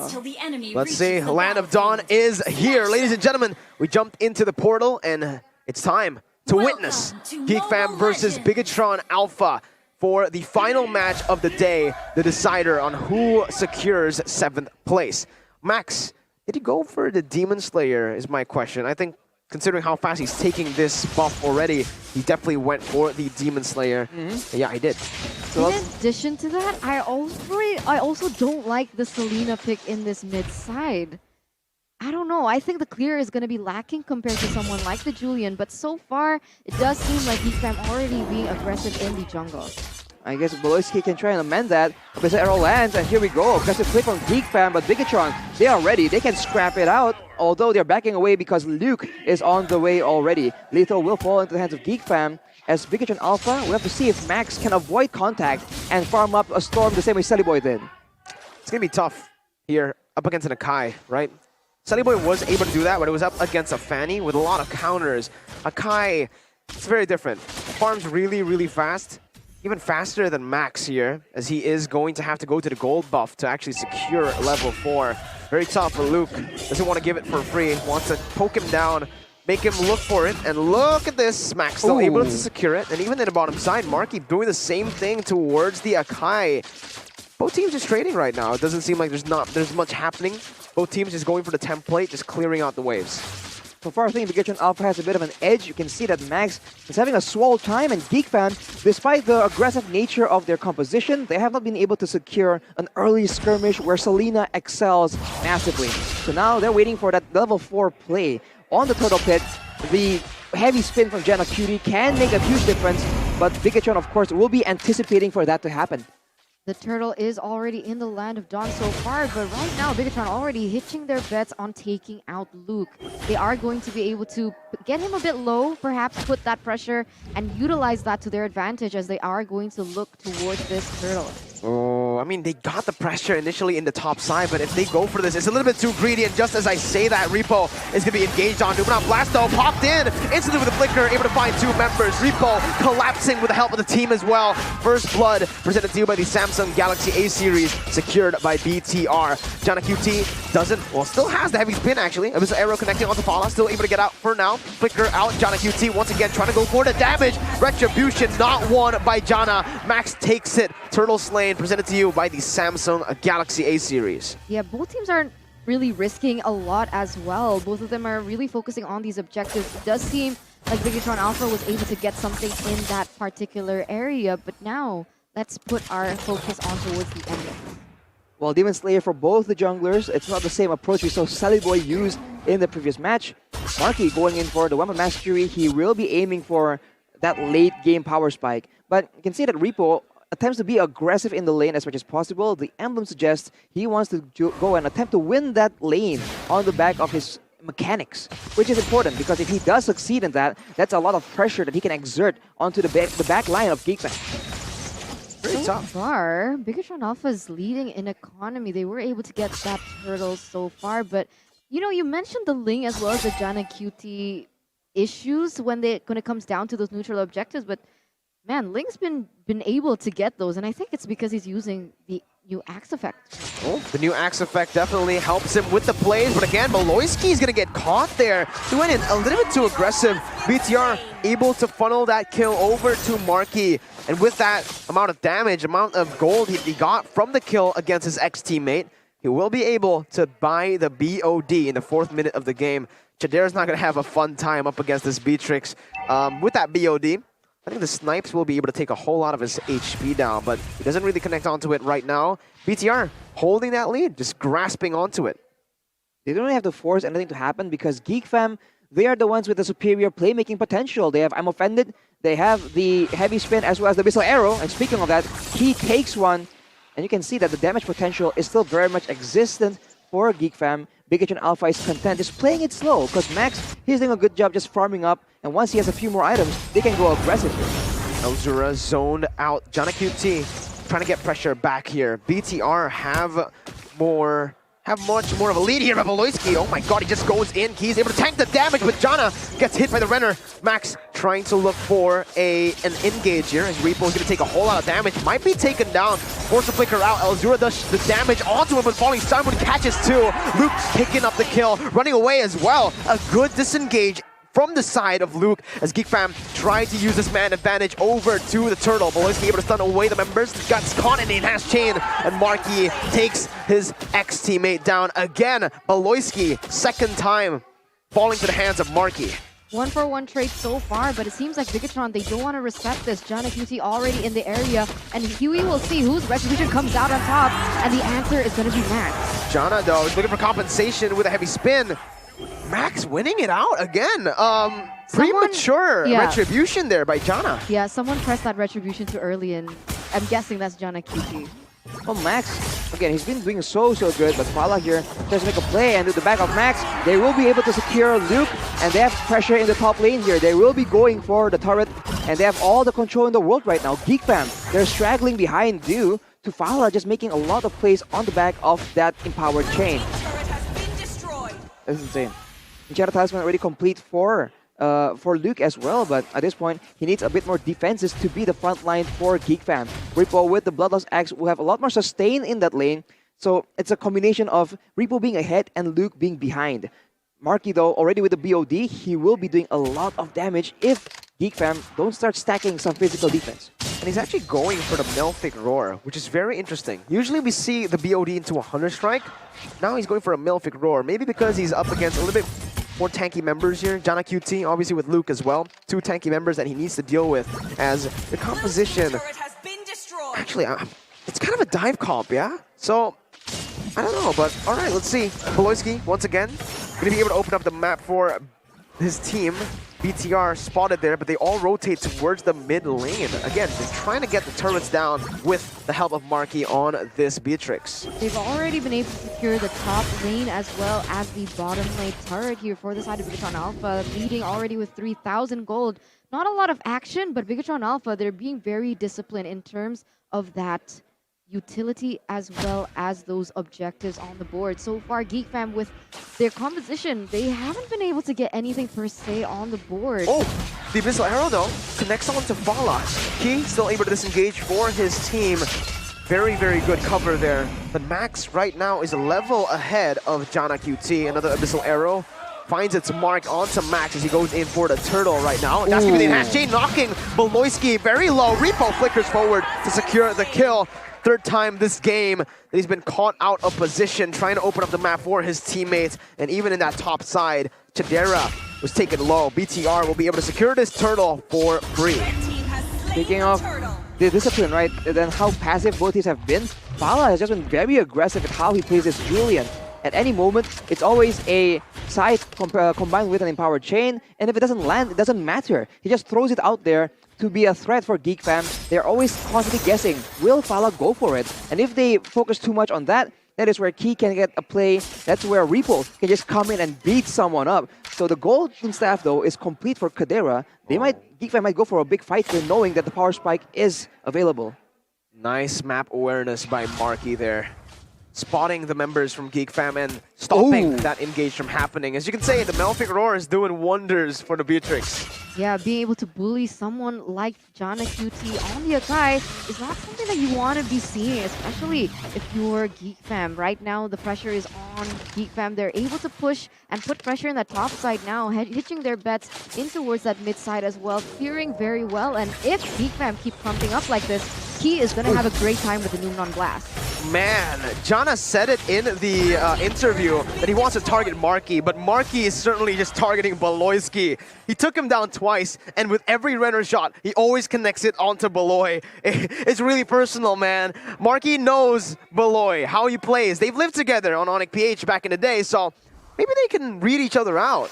till the enemy Let's reaches see, the Land of Dawn is here. Ladies and gentlemen, we jumped into the portal and it's time to witness GEEK Fam versus BIGETRON Alpha for the final match of the day, the decider on who secures 7th place. Max, did he go for the Demon Slayer is my question. I think considering how fast he's taking this buff already, he definitely went for the Demon Slayer. Yeah, he did. So in addition to that, I also don't like the Selena pick in this mid side. I don't know. I think the clear is going to be lacking compared to someone like the Julian, but so far it does seem like GEEK Fam already being aggressive in the jungle. I guess Boloisky can try and amend that. Because the arrow lands, and here we go. Aggressive play from GEEK Fam, but BIGETRON, they are ready. They can scrap it out, although they're backing away because Luke is on the way already. Lethal will fall into the hands of GEEK Fam. As BIGETRON Alpha, we have to see if Max can avoid contact and farm up a Storm the same way Boy did. It's going to be tough here up against an Akai, right? Boy was able to do that, but it was up against a Fanny with a lot of counters. Akai, it's very different. Farms really, really fast. Even faster than Max here, as he is going to have to go to the gold buff to actually secure level 4. Very tough for Luke. Doesn't want to give it for free. Wants to poke him down, make him look for it. And look at this. Max still able to secure it. And even in the bottom side, Marky doing the same thing towards the Akai. Both teams just trading right now. It doesn't seem like there's much happening. Both teams just going for the template, just clearing out the waves. So far, I think BIGETRON Alpha has a bit of an edge. You can see that Max is having a swell time, and GEEK Fam, despite the aggressive nature of their composition, they have not been able to secure an early skirmish where Selena excels massively. So now they're waiting for that level 4 play. On the Turtle Pit, the heavy spin from Janna Cutie can make a huge difference, but BIGETRON, of course, will be anticipating for that to happen. The turtle is already in the Land of Dawn so far, but right now BIGETRON already hitching their bets on taking out Luke. They are going to be able to get him a bit low, perhaps put that pressure and utilize that to their advantage as they are going to look towards this turtle. Oh, I mean, they got the pressure initially in the top side, but if they go for this, it's a little bit too greedy. And just as I say that, Repo is going to be engaged on. But now Blasto popped in instantly with a flicker, able to find 2 members. Repo collapsing with the help of the team as well. First blood presented to you by the Samsung Galaxy A series, secured by BTR. Janna QT doesn't, well, still has the heavy spin actually. It was an arrow connecting onto Paula, still able to get out for now. Flicker out, Janna QT once again trying to go for the damage. Retribution not won by Janna. Max takes it. Turtle slain, presented to you by the Samsung Galaxy A series. Yeah, both teams aren't really risking a lot as well. Both of them are really focusing on these objectives. It does seem like BIGETRON Alpha was able to get something in that particular area, but now let's put our focus on towards the end. Well, Demon Slayer for both the junglers, it's not the same approach we saw Boy use in the previous match. Marky going in for the Weapon Mastery, he will be aiming for that late game power spike. But you can see that Repo attempts to be aggressive in the lane as much as possible. The emblem suggests he wants to go and attempt to win that lane on the back of his mechanics, which is important because if he does succeed in that, that's a lot of pressure that he can exert onto the back line of GEEK Fam. So far, BIGETRON Alpha is leading in economy. They were able to get that turtle so far, but you know, you mentioned the Ling as well as the Janna QT issues when it comes down to those neutral objectives, but man, Ling's been able to get those, and I think it's because he's using the new Axe effect. Oh, the new Axe effect definitely helps him with the plays, but again, Boloisky is going to get caught there. He went in a little bit too aggressive. BTR able to funnel that kill over to Marky, and with that amount of damage, amount of gold he got from the kill against his ex-teammate, he will be able to buy the BOD in the 4th minute of the game. Chadera's not going to have a fun time up against this Beatrix. With that BOD, I think the snipes will be able to take a whole lot of his HP down, but he doesn't really connect onto it right now. BTR holding that lead, just grasping onto it. They don't really have to force anything to happen because GEEK Fam, they are the ones with the superior playmaking potential. They have I'm Offended, they have the heavy spin as well as the missile arrow, and speaking of that, he takes one, and you can see that the damage potential is still very much existent for GEEK Fam. BIGETRON Alpha is content just playing it slow because Max, he's doing a good job just farming up, and once he has a few more items, they can go aggressive here. Elzura zoned out. Janna QT trying to get pressure back here. BTR have much more of a lead here. Boloisky, oh my god, he just goes in. He's able to tank the damage, but Janna gets hit by the Renner. Max trying to look for an engage here as Repo is going to take a whole lot of damage. Might be taken down Force the flicker out. Elzura does the damage onto him, but falling Simon catches too. Luke picking up the kill, running away as well. A good disengage from the side of Luke as GEEK Fam tried to use this man advantage over to the turtle. Boloisky able to stun away the members. Guts caught in the enhanced chain, and Marky takes his ex-teammate down again. Boloisky, second time falling to the hands of Marky. 1-for-1 trade so far, but it seems like BIGETRON, they don't want to respect this. Jana QT already in the area, and Huey will see whose Retribution comes out on top, and the answer is going to be Max. Jana, though, is looking for compensation with a heavy spin. Max winning it out again. Premature Retribution there by Jana. Yeah, someone pressed that Retribution too early, and I'm guessing that's Jana QT. Well, Max, again, he's been doing so good, but Fala here tries to make a play, and to the back of Max, they will be able to secure Luke, and they have pressure in the top lane here. They will be going for the turret, and they have all the control in the world right now. GEEK Fam, they're straggling behind due to Fala just making a lot of plays on the back of that empowered chain. That's insane. Enchanted Talisman already complete for Luke as well, but at this point, he needs a bit more defenses to be the front line for GEEK Fam. Repo with the Bloodlust Axe will have a lot more sustain in that lane, so it's a combination of Repo being ahead and Luke being behind. Marky, though, already with the BOD, he will be doing a lot of damage if GEEK Fam don't start stacking some physical defense. And he's actually going for the Melphic Roar, which is very interesting. Usually we see the BOD into a Hunter Strike. Now he's going for a Melphic Roar, maybe because he's up against a little bit more tanky members here. Jana QT, obviously with Luke as well. Two tanky members that he needs to deal with as the composition. Actually, it's kind of a dive comp, yeah? So, I don't know, but all right, let's see. Boloisky, once again, going to be able to open up the map for his team. BTR spotted there, but they all rotate towards the mid lane. Again, they're trying to get the turrets down with the help of Marky on this Beatrix. They've already been able to secure the top lane as well as the bottom lane turret here for the side of BIGETRON Alpha, leading already with 3,000 gold. Not a lot of action, but BIGETRON Alpha, they're being very disciplined in terms of that utility as well as those objectives on the board. So far, GEEK Fam with their composition, they haven't been able to get anything per se on the board. Oh, the Abyssal Arrow though connects on to Fala. Key still able to disengage for his team. Very good cover there. But Max right now is a level ahead of Jana QT. Another Abyssal Arrow finds its mark onto Max as he goes in for the turtle right now. That's gonna be the enhanced chain, knocking Boloisky very low. Repo flickers forward to secure the kill. Third time this game that he's been caught out of position, trying to open up the map for his teammates. And even in that top side, Chidera was taken low. BTR will be able to secure this turtle for free. Speaking of the discipline, right, and then how passive both teams have been, Fala has just been very aggressive at how he plays this Julian. At any moment, it's always a scythe combined with an empowered chain, and if it doesn't land, it doesn't matter. He just throws it out there to be a threat for GEEK Fam. They're always constantly guessing, will Fala go for it? And if they focus too much on that, that is where Key can get a play. That's where Repo can just come in and beat someone up. So the golden staff, though, is complete for Kadera. GEEK Fam might go for a big fight here, knowing that the power spike is available. Nice map awareness by Marky there. Spotting the members from GEEK Fam and stopping that engage from happening. As you can say, the Melphic Roar is doing wonders for the Beatrix. Yeah, being able to bully someone like Jana QT on the Akai is not something that you want to be seeing, especially if you're GEEK Fam. Right now, the pressure is on GEEK Fam. They're able to push and put pressure in that top side now, hitching their bets in towards that mid side as well, clearing very well. And if GEEK Fam keep pumping up like this, Key is going to have a great time with the Noon Blast. Man, Jana said it in the interview that he wants to target Marky, but Marky is certainly just targeting Boloisky. He took him down twice, and with every Renner shot, he always connects it onto Boloy. It's really personal, man. Marky knows Boloy, how he plays. They've lived together on Onyx PH back in the day, so maybe they can read each other out.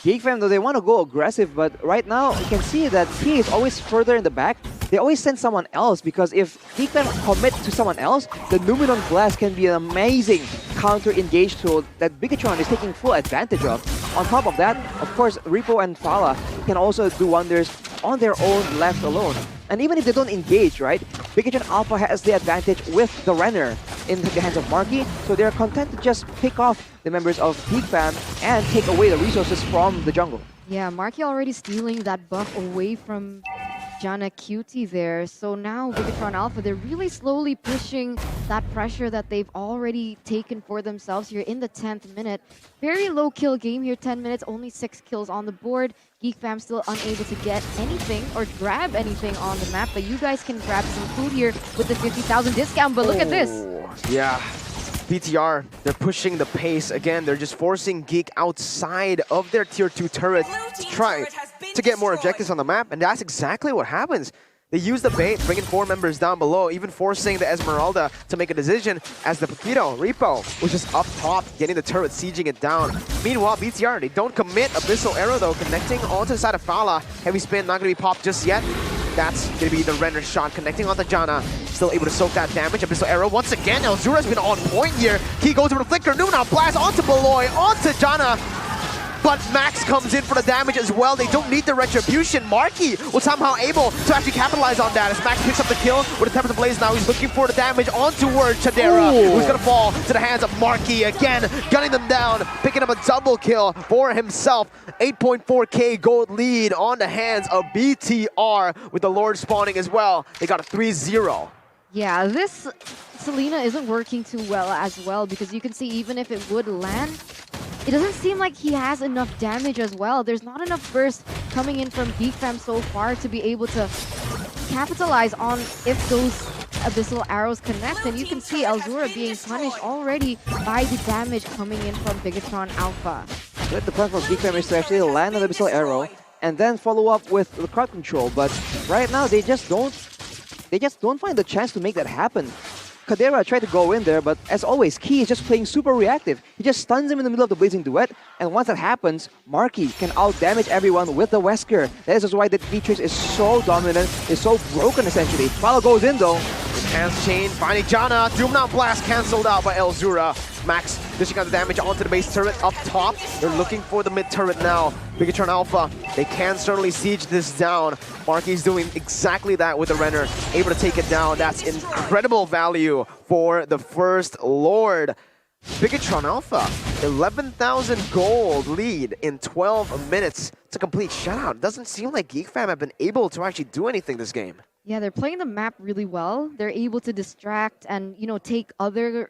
GEEK Fam, though, they want to go aggressive, but right now, you can see that Key is always further in the back. They always send someone else, because if GEEK Fam commit to someone else, the Numenon Blast can be an amazing counter-engage tool that BIGETRON is taking full advantage of. On top of that, of course, Repo and Fala can also do wonders on their own left alone. And even if they don't engage, right, BIGETRON Alpha has the advantage with the Renner in the hands of Marky, so they're content to just pick off the members of GEEK Fam and take away the resources from the jungle. Yeah, Marky already stealing that buff away from Jana Cutie there. So now BIGETRON Alpha, they're really slowly pushing that pressure that they've already taken for themselves here in the 10th minute. Very low kill game here, 10 minutes, only 6 kills on the board. GEEK fam still unable to get anything or grab anything on the map, but you guys can grab some food here with the 50,000 discount, but look at this. Yeah. BTR, they're pushing the pace again. They're just forcing GEEK outside of their tier 2 turret to try to get more objectives on the map, and that's exactly what happens. They use the bait, bringing 4 members down below, even forcing the Esmeralda to make a decision as the Paquito, Repo, was just up top, getting the turret, sieging it down. Meanwhile, BTR, they don't commit. Abyssal Arrow, though, connecting onto the side of Fala. Heavy spin, not going to be popped just yet. That's going to be the render shot, connecting onto Jana. Still able to soak that damage. Abyssal Arrow, once again, Elzura's been on point here. He goes for the Flicker, Nuna, blast onto Beloy, onto Jana. But Max comes in for the damage as well. They don't need the retribution. Marky was somehow able to actually capitalize on that as Max picks up the kill with the Tempest Blaze. Now he's looking for the damage onto Chadera, who's going to fall to the hands of Marky again, gunning them down, picking up a double kill for himself. 8.4k gold lead on the hands of BTR with the Lord spawning as well. They got a 3-0. Yeah, this Selena isn't working too well as well, because you can see even if it would land, it doesn't seem like he has enough damage as well. There's not enough burst coming in from GEEK fam so far to be able to capitalize on if those Abyssal Arrows connect. And you can see Elzura being punished already by the damage coming in from BIGETRON Alpha. The plan for GEEK fam is to actually land an Abyssal Arrow and then follow up with the crowd control. But right now, they just don't find the chance to make that happen. Kadera tried to go in there, but as always, Key is just playing super reactive. He just stuns him in the middle of the Blazing Duet, and once that happens, Marky can out-damage everyone with the Wesker. That is just why the Beatrix is so dominant, is so broken essentially. Follow goes in though. Hands chain, finding Jana. Doomknout Blast cancelled out by Elzura. Max dishing out the damage onto the base turret up top. They're looking for the mid turret now. BIGETRON Alpha, they can certainly siege this down. Marky's doing exactly that with the Renner, able to take it down. That's incredible value for the First Lord. BIGETRON Alpha, 11,000 gold lead in 12 minutes to complete shutout. Doesn't seem like GEEK fam have been able to actually do anything this game. Yeah, they're playing the map really well. They're able to distract and, you know, take other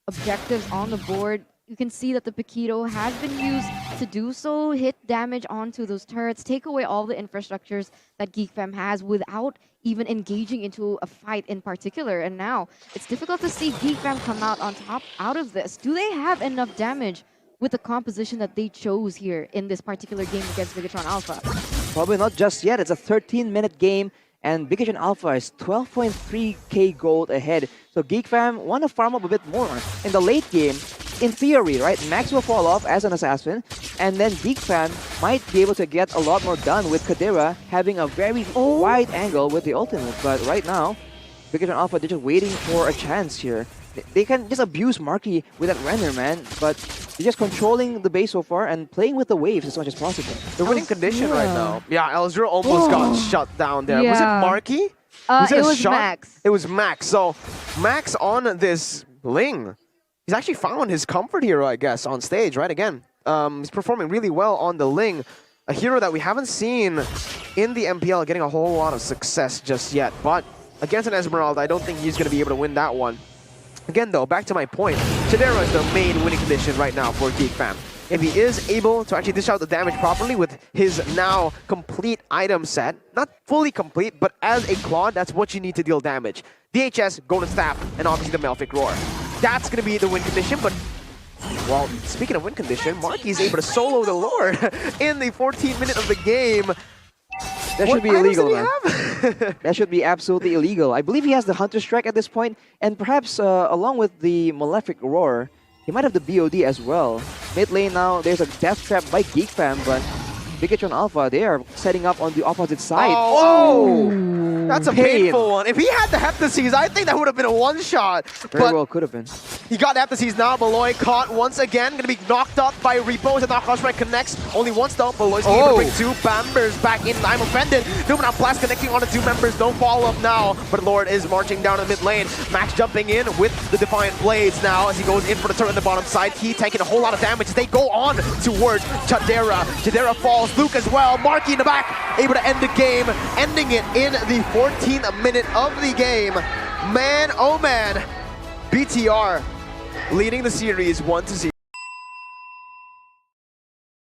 objectives on the board. You can see that the Paquito has been used to do so, hit damage onto those turrets, take away all the infrastructures that GEEK fam has without even engaging into a fight in particular. And now it's difficult to see GEEK fam come out on top out of this. Do they have enough damage with the composition that they chose here in this particular game against BIGETRON Alpha? Probably not just yet. It's a 13-minute game, and BIGETRON Alpha is 12.3k gold ahead. So GEEK fam want to farm up a bit more. In the late game, in theory, right, Max will fall off as an assassin, and then GEEK fam might be able to get a lot more done with Kadera having a very wide angle with the ultimate. But right now, BIGETRON Alpha, they're just waiting for a chance here. They can just abuse Marky with that render, man, but they're just controlling the base so far and playing with the waves as much as possible. They're winning condition right now. Yeah, Elzura almost got shut down there. Was it Marky? It was Max. It was Max. So Max on this Ling, he's actually found his comfort hero, I guess, on stage, right? Again, he's performing really well on the Ling, a hero that we haven't seen in the MPL getting a whole lot of success just yet. But against an Esmeralda, I don't think he's going to be able to win that one. Again, though, back to my point, Chadera is the main winning condition right now for GEEK fam. If he is able to actually dish out the damage properly with his now complete item set, not fully complete, but as a Claude, that's what you need to deal damage. DHS, Golden Staff, and obviously the Malefic Roar. That's going to be the win condition, but, well, speaking of win condition, Marky is able to solo the Lord in the 14th minute of the game. That should be illegal, man. That should be absolutely illegal. I believe he has the Hunter Strike at this point, and perhaps along with the Malefic Roar, he might have the BOD as well. Mid lane now, there's a Death Trap by GEEK fam, but BIGETRON Alpha, they are setting up on the opposite side. Oh! That's a painful one. If he had the Heptases, I think that would have been a one-shot. Very well could have been. He got Aptasies now. Beloy caught once again. Gonna be knocked out by Repo as the knockout strike connects. Only once though. Beloy's able to bring two members back in. I'm offended. Numenam Blast connecting on the two members. No follow-up now. But Lord is marching down the mid lane. Max jumping in with the Defiant Blades now as he goes in for the turret on the bottom side. He taking a whole lot of damage as they go on towards Chadera. Chadera falls. Luke as well. Marky in the back. Able to end the game. Ending it in the 14th minute of the game. Man, oh man. BTR leading the series 1-0.